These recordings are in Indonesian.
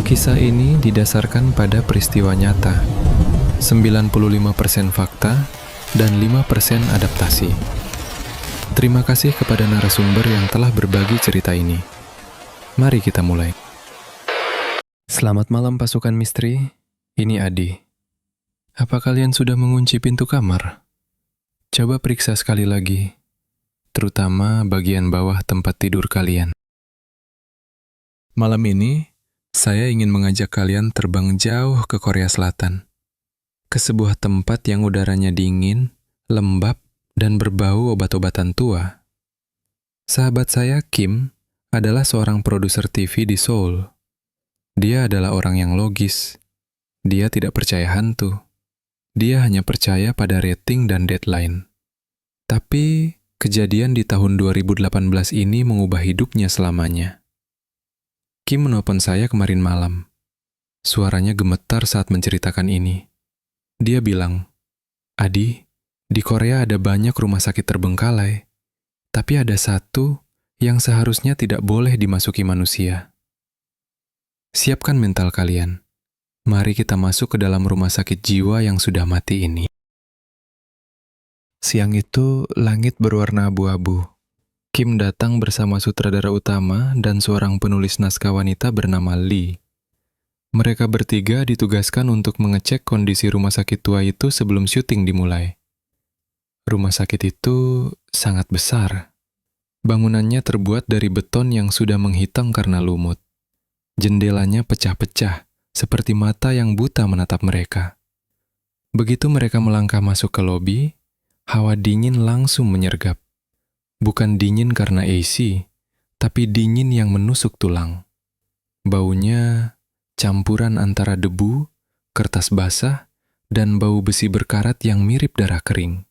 Kisah ini didasarkan pada peristiwa nyata, 95% fakta, dan 5% adaptasi. Terima kasih kepada narasumber yang telah berbagi cerita ini. Mari kita mulai. Selamat malam pasukan misteri, ini Adi. Apa kalian sudah mengunci pintu kamar? Coba periksa sekali lagi, terutama bagian bawah tempat tidur kalian. Malam ini, saya ingin mengajak kalian terbang jauh ke Korea Selatan, ke sebuah tempat yang udaranya dingin, lembab, dan berbau obat-obatan tua. Sahabat saya, Kim, adalah seorang produser TV di Seoul. Dia adalah orang yang logis. Dia tidak percaya hantu. Dia hanya percaya pada rating dan deadline. Tapi, kejadian di tahun 2018 ini mengubah hidupnya selamanya. Kim menelpon saya kemarin malam. Suaranya gemetar saat menceritakan ini. Dia bilang, "Adi, di Korea ada banyak rumah sakit terbengkalai, tapi ada satu yang seharusnya tidak boleh dimasuki manusia." Siapkan mental kalian. Mari kita masuk ke dalam rumah sakit jiwa yang sudah mati ini. Siang itu, langit berwarna abu-abu. Kim datang bersama sutradara utama dan seorang penulis naskah wanita bernama Lee. Mereka bertiga ditugaskan untuk mengecek kondisi rumah sakit tua itu sebelum syuting dimulai. Rumah sakit itu sangat besar. Bangunannya terbuat dari beton yang sudah menghitam karena lumut. Jendelanya pecah-pecah, seperti mata yang buta menatap mereka. Begitu mereka melangkah masuk ke lobi, hawa dingin langsung menyergap. Bukan dingin karena AC, tapi dingin yang menusuk tulang. Baunya campuran antara debu, kertas basah, dan bau besi berkarat yang mirip darah kering.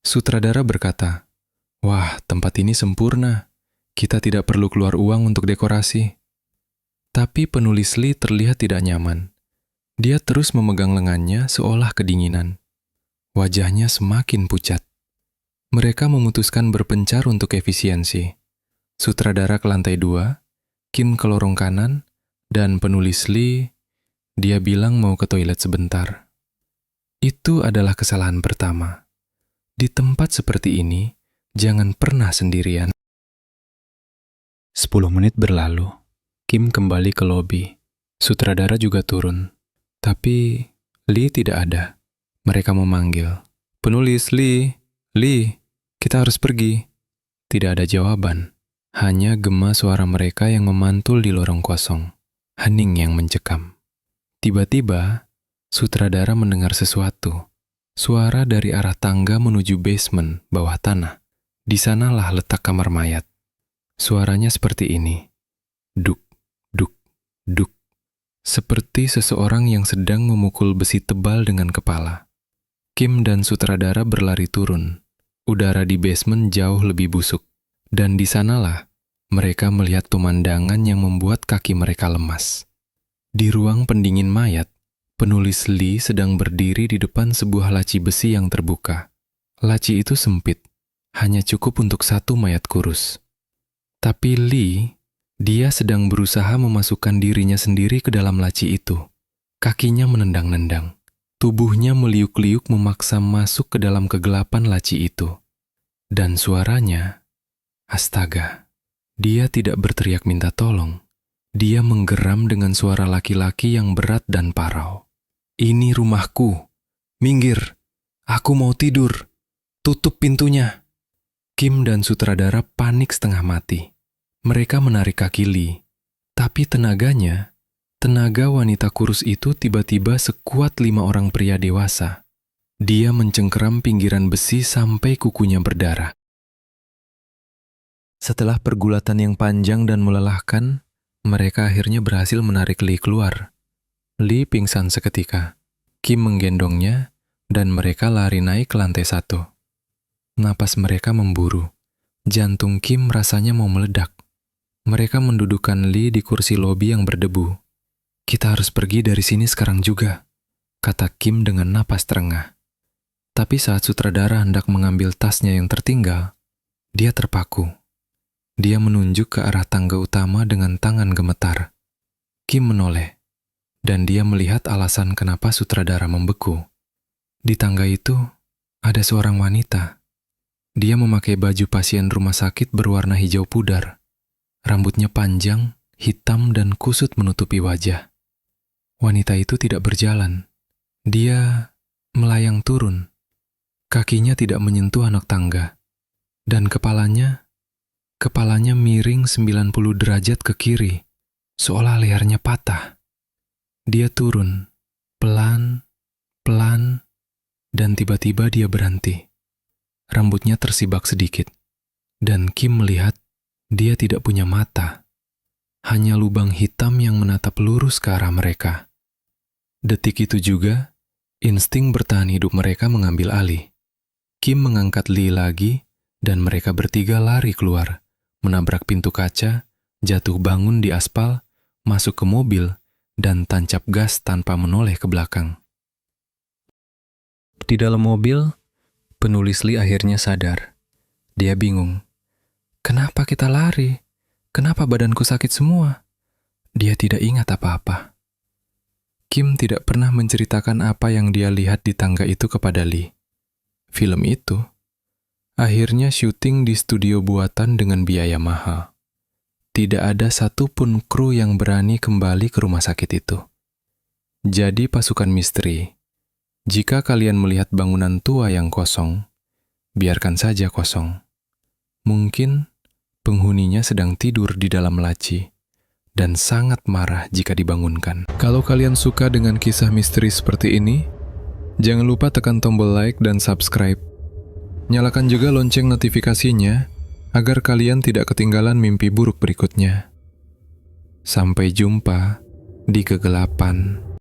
Sutradara berkata, "Wah, tempat ini sempurna. Kita tidak perlu keluar uang untuk dekorasi." Tapi penulis Lee terlihat tidak nyaman. Dia terus memegang lengannya seolah kedinginan. Wajahnya semakin pucat. Mereka memutuskan berpencar untuk efisiensi. Sutradara ke lantai 2, Kim ke lorong kanan, dan penulis Lee, dia bilang mau ke toilet sebentar. Itu adalah kesalahan pertama. Di tempat seperti ini, jangan pernah sendirian. 10 menit berlalu. Kim kembali ke lobi. Sutradara juga turun. Tapi Lee tidak ada. Mereka memanggil, "Penulis Lee, Lee, kita harus pergi." Tidak ada jawaban. Hanya gema suara mereka yang memantul di lorong kosong. Hening yang mencekam. Tiba-tiba, sutradara mendengar sesuatu. Suara dari arah tangga menuju basement bawah tanah. Di sanalah letak kamar mayat. Suaranya seperti ini. Duk, duk, duk. Seperti seseorang yang sedang memukul besi tebal dengan kepala. Kim dan sutradara berlari turun. Udara di basement jauh lebih busuk. Dan di sanalah mereka melihat pemandangan yang membuat kaki mereka lemas. Di ruang pendingin mayat, penulis Lee sedang berdiri di depan sebuah laci besi yang terbuka. Laci itu sempit, hanya cukup untuk satu mayat kurus. Tapi Lee, dia sedang berusaha memasukkan dirinya sendiri ke dalam laci itu. Kakinya menendang-nendang. Tubuhnya meliuk-liuk memaksa masuk ke dalam kegelapan laci itu. Dan suaranya, astaga, dia tidak berteriak minta tolong. Dia menggeram dengan suara laki-laki yang berat dan parau. "Ini rumahku. Minggir. Aku mau tidur. Tutup pintunya." Kim dan sutradara panik setengah mati. Mereka menarik kaki Lee. Tapi tenaga wanita kurus itu tiba-tiba sekuat 5 orang pria dewasa. Dia mencengkeram pinggiran besi sampai kukunya berdarah. Setelah pergulatan yang panjang dan melelahkan, mereka akhirnya berhasil menarik Lee keluar. Lee pingsan seketika. Kim menggendongnya, dan mereka lari naik ke lantai 1. Napas mereka memburu. Jantung Kim rasanya mau meledak. Mereka mendudukkan Lee di kursi lobi yang berdebu. "Kita harus pergi dari sini sekarang juga," kata Kim dengan napas terengah. Tapi saat sutradara hendak mengambil tasnya yang tertinggal, dia terpaku. Dia menunjuk ke arah tangga utama dengan tangan gemetar. Kim menoleh, dan dia melihat alasan kenapa sutradara membeku. Di tangga itu, ada seorang wanita. Dia memakai baju pasien rumah sakit berwarna hijau pudar. Rambutnya panjang, hitam, dan kusut menutupi wajah. Wanita itu tidak berjalan. Dia melayang turun. Kakinya tidak menyentuh anak tangga. Dan kepalanya miring 90 derajat ke kiri, seolah lehernya patah. Dia turun, pelan, dan tiba-tiba dia berhenti. Rambutnya tersibak sedikit, dan Kim melihat dia tidak punya mata. Hanya lubang hitam yang menatap lurus ke arah mereka. Detik itu juga, insting bertahan hidup mereka mengambil alih. Kim mengangkat Lee lagi, dan mereka bertiga lari keluar, menabrak pintu kaca, jatuh bangun di aspal, masuk ke mobil, dan tancap gas tanpa menoleh ke belakang. Di dalam mobil, penulis Lee akhirnya sadar. Dia bingung. Kenapa kita lari? Kenapa badanku sakit semua? Dia tidak ingat apa-apa. Kim tidak pernah menceritakan apa yang dia lihat di tangga itu kepada Lee. Film itu akhirnya syuting di studio buatan dengan biaya mahal. Tidak ada satupun kru yang berani kembali ke rumah sakit itu. Jadi pasukan misteri, jika kalian melihat bangunan tua yang kosong, biarkan saja kosong. Mungkin penghuninya sedang tidur di dalam laci dan sangat marah jika dibangunkan. Kalau kalian suka dengan kisah misteri seperti ini, jangan lupa tekan tombol like dan subscribe. Nyalakan juga lonceng notifikasinya agar kalian tidak ketinggalan mimpi buruk berikutnya. Sampai jumpa di kegelapan.